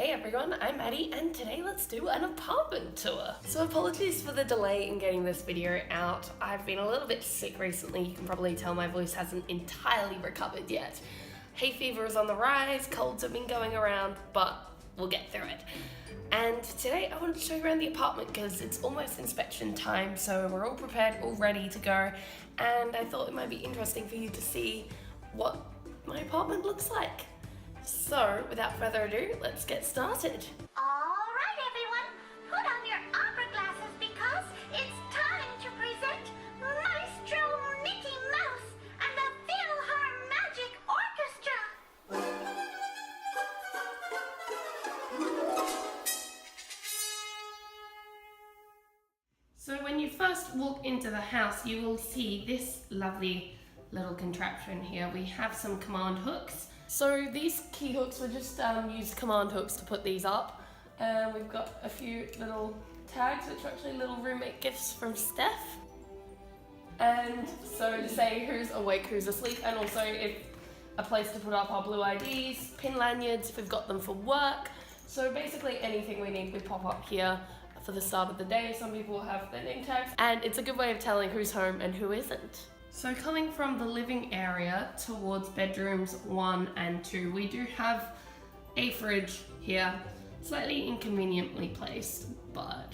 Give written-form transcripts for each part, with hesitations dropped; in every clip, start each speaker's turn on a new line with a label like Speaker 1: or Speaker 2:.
Speaker 1: Hey everyone, I'm Maddie and today let's do an apartment tour. So apologies for the delay in getting this video out. I've been a little bit sick recently. You can probably tell my voice hasn't entirely recovered yet. Hay fever is on the rise, colds have been going around, but we'll get through it. And today I wanted to show you around the apartment because it's almost inspection time, so we're all prepared, all ready to go. And I thought it might be interesting for you to see what my apartment looks like. So, without further ado, let's get started.
Speaker 2: All right, everyone, put on your opera glasses because it's time to present Maestro Mickey Mouse and the Philharmaddy Orchestra.
Speaker 1: So when you first walk into the house, you will see this lovely little contraption here. We have some command hooks. So these key hooks, we just used command hooks to put these up. And we've got a few little tags, which are actually little roommate gifts from Steph. And so to say who's awake, who's asleep, and also if a place to put up our blue IDs, pin lanyards if we've got them for work. So basically anything we need, we pop up here for the start of the day. Some people have their name tags, and it's a good way of telling who's home and who isn't. So coming from the living area towards bedrooms 1 and 2, we do have a fridge here, slightly inconveniently placed, but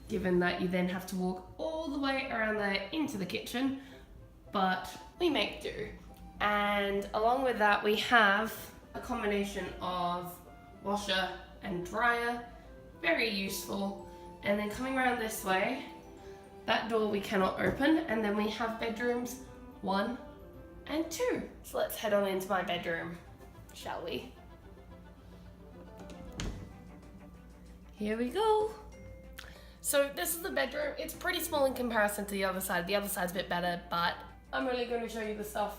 Speaker 1: given that you then have to walk all the way around there into the kitchen, but we make do. And along with that, we have a combination of washer and dryer, very useful. And then coming around this way, that door we cannot open, and then we have bedrooms 1 and 2. So let's head on into my bedroom, shall we? Here we go. So this is the bedroom. It's pretty small in comparison to the other side. The other side's a bit better, but I'm really going to show you the stuff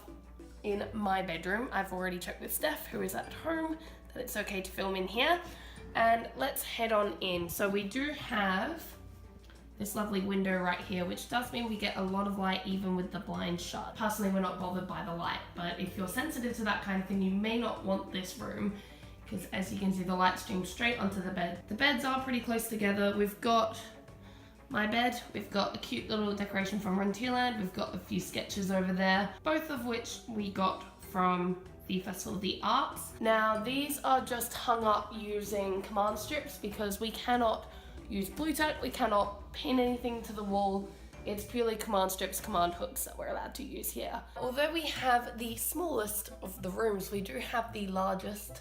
Speaker 1: in my bedroom. I've already checked with Steph, who is at home, that it's okay to film in here. And let's head on in. So we do have this lovely window right here, which does mean we get a lot of light even with the blinds shut. Personally, we're not bothered by the light, but if you're sensitive to that kind of thing, you may not want this room because as you can see, the light streams straight onto the bed. The beds are pretty close together. We've got my bed, we've got a cute little decoration from Frontierland, we've got a few sketches over there, both of which we got from the Festival of the Arts. Now, these are just hung up using command strips because we cannot use blue tack, we cannot pin anything to the wall. It's purely command strips, command hooks that we're allowed to use here. Although we have the smallest of the rooms, we do have the largest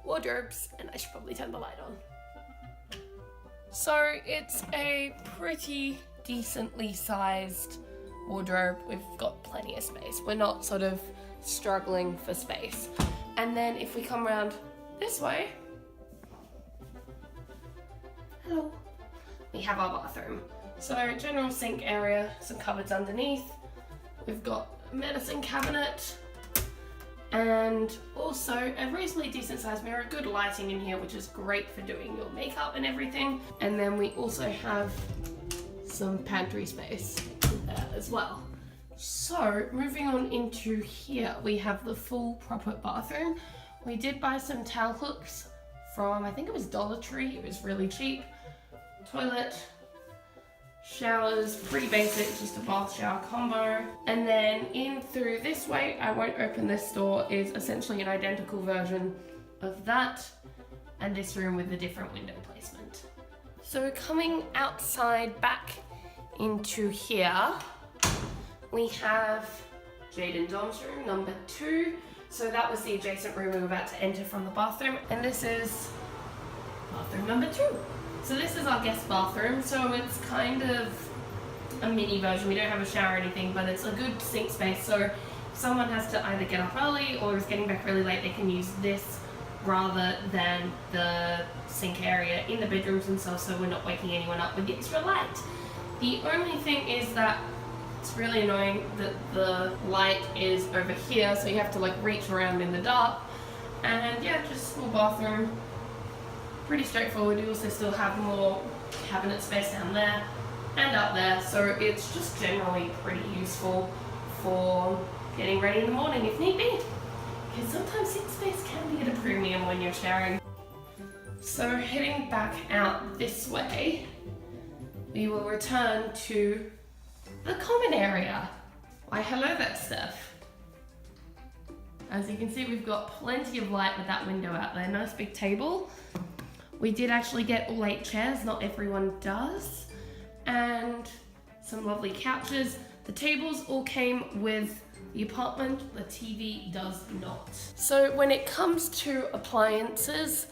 Speaker 1: wardrobes, and I should probably turn the light on. So it's a pretty decently sized wardrobe. We've got plenty of space. We're not sort of struggling for space. And then if we come around this way, hello, we have our bathroom. So general sink area, some cupboards underneath. We've got a medicine cabinet and also a reasonably decent sized mirror, good lighting in here, which is great for doing your makeup and everything. And then we also have some pantry space there as well. So moving on into here, we have the full proper bathroom. We did buy some towel hooks from, I think it was Dollar Tree, it was really cheap. Toilet, showers, pretty basic, just a bath shower combo. And then in through this way, I won't open this door, is essentially an identical version of that, and this room with a different window placement. So coming outside back into here, we have Jade and Dom's room, number 2. So that was the adjacent room we were about to enter from the bathroom. And this is bathroom number 2. So this is our guest bathroom. So it's kind of a mini version. We don't have a shower or anything, but it's a good sink space. So if someone has to either get up early or is getting back really late, they can use this rather than the sink area in the bedrooms themselves, so we're not waking anyone up with the extra light. The only thing is that it's really annoying that the light is over here, so you have to like reach around in the dark. And yeah, just small bathroom, pretty straightforward. You also still have more cabinet space down there and up there, so it's just generally pretty useful for getting ready in the morning if need be. Because sometimes sink space can be at a premium when you're sharing. So heading back out this way, we will return to the common area. Why, hello there, Steph. As you can see, we've got plenty of light with that window out there. Nice big table. We did actually get all 8 chairs, not everyone does. And some lovely couches. The tables all came with the apartment, the TV does not. So when it comes to appliances,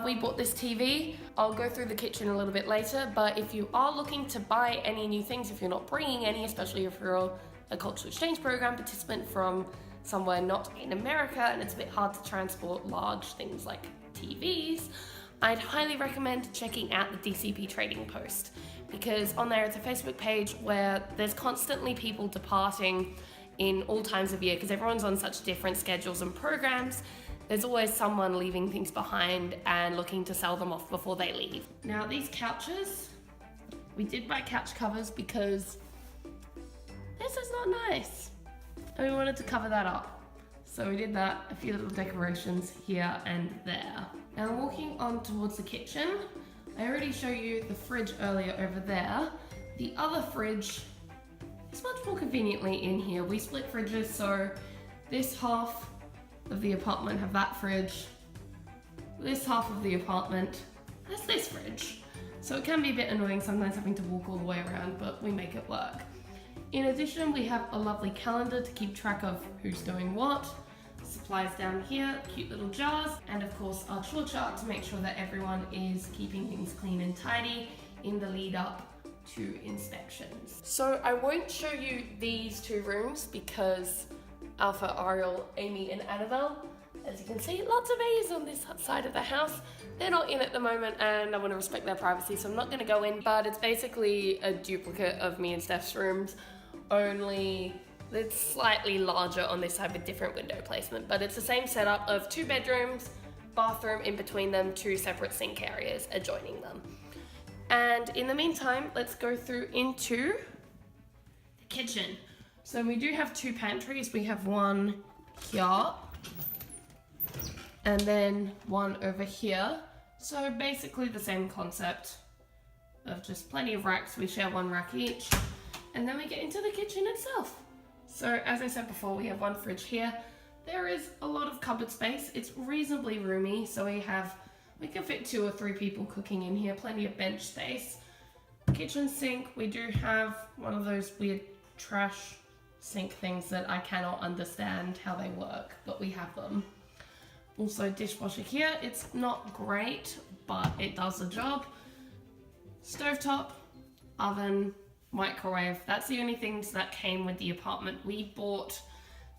Speaker 1: we bought this TV. I'll go through the kitchen a little bit later, but if you are looking to buy any new things, if you're not bringing any, especially if you're a cultural exchange program participant from somewhere not in America and it's a bit hard to transport large things like TVs, I'd highly recommend checking out the DCP Trading Post, because on there it's a Facebook page where there's constantly people departing in all times of year, because everyone's on such different schedules and programs. There's always someone leaving things behind and looking to sell them off before they leave. Now these couches, we did buy couch covers because this is not nice and we wanted to cover that up. So we did that, a few little decorations here and there. Now walking on towards the kitchen, I already showed you the fridge earlier over there. The other fridge is much more conveniently in here. We split fridges, so this half of the apartment have that fridge. This half of the apartment has this fridge. So it can be a bit annoying sometimes having to walk all the way around, but we make it work. In addition, we have a lovely calendar to keep track of who's doing what. Supplies down here, cute little jars, and of course our chore chart to make sure that everyone is keeping things clean and tidy in the lead up to inspections. So I won't show you these 2 rooms because Alpha, Ariel, Amy and Annabelle, as you can see, lots of A's on this side of the house. They're not in at the moment and I want to respect their privacy, so I'm not going to go in, but it's basically a duplicate of me and Steph's rooms, only it's slightly larger on this side with different window placement, but it's the same setup of 2 bedrooms, bathroom in between them, 2 separate sink areas adjoining them. And in the meantime, let's go through into the kitchen. So we do have 2 pantries. We have one here and then one over here. So basically the same concept of just plenty of racks. We share 1 rack each, and then we get into the kitchen itself. So as I said before, we have 1 fridge here. There is a lot of cupboard space. It's reasonably roomy, so we can fit 2 or 3 people cooking in here, plenty of bench space. Kitchen sink, we do have one of those weird trash sink things that I cannot understand how they work, but we have them. Also dishwasher here, it's not great, but it does the job. Stovetop, oven, microwave, that's the only things that came with the apartment. We bought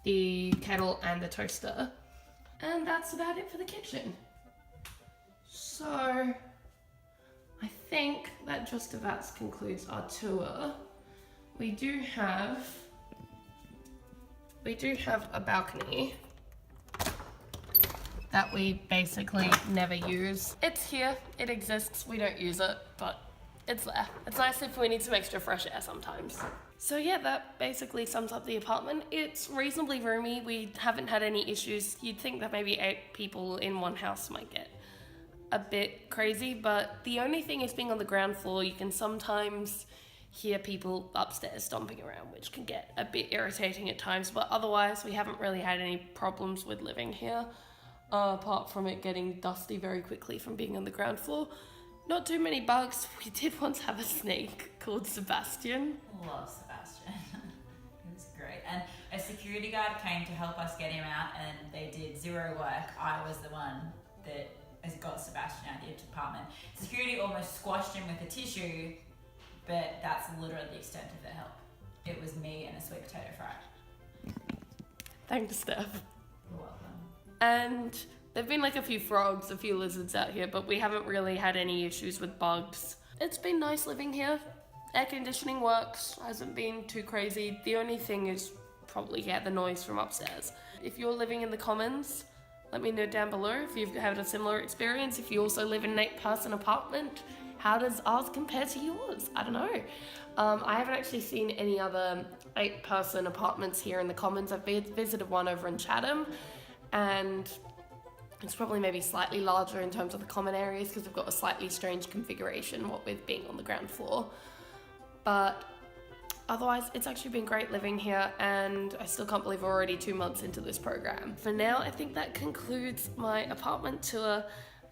Speaker 1: the kettle and the toaster, and that's about it for the kitchen. So I think that just about concludes our tour. We do have a balcony that we basically never use. It's here, it exists, we don't use it, but it's there. It's nice if we need some extra fresh air sometimes. So yeah, that basically sums up the apartment. It's reasonably roomy, we haven't had any issues. You'd think that maybe 8 people in one house might get a bit crazy, but the only thing is being on the ground floor, you can sometimes hear people upstairs stomping around, which can get a bit irritating at times, but otherwise we haven't really had any problems with living here, apart from it getting dusty very quickly from being on the ground floor. Not too many bugs. We did once have a snake called Sebastian.
Speaker 3: Love Sebastian. It was great. And a security guard came to help us get him out, and they did 0 work. I was the one that has got Sebastian out of the apartment. Security almost squashed him with a tissue, but that's literally the extent of their help. It was me and a sweet potato fry.
Speaker 1: Thanks, Steph.
Speaker 3: You're welcome.
Speaker 1: And there've been like a few frogs, a few lizards out here, but we haven't really had any issues with bugs. It's been nice living here. Air conditioning works, hasn't been too crazy. The only thing is probably, the noise from upstairs. If you're living in the Commons, let me know down below if you've had a similar experience. If you also live in an 8-person apartment, how does ours compare to yours? I don't know. I haven't actually seen any other 8-person apartments here in the Commons. I've visited one over in Chatham, and It's probably maybe slightly larger in terms of the common areas because we've got a slightly strange configuration, what with being on the ground floor. But otherwise, it's actually been great living here, and I still can't believe we're already 2 months into this program. For now, I think that concludes my apartment tour.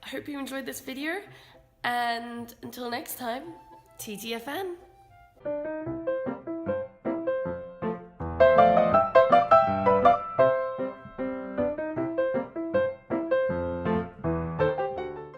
Speaker 1: I hope you enjoyed this video, and until next time, TTFN.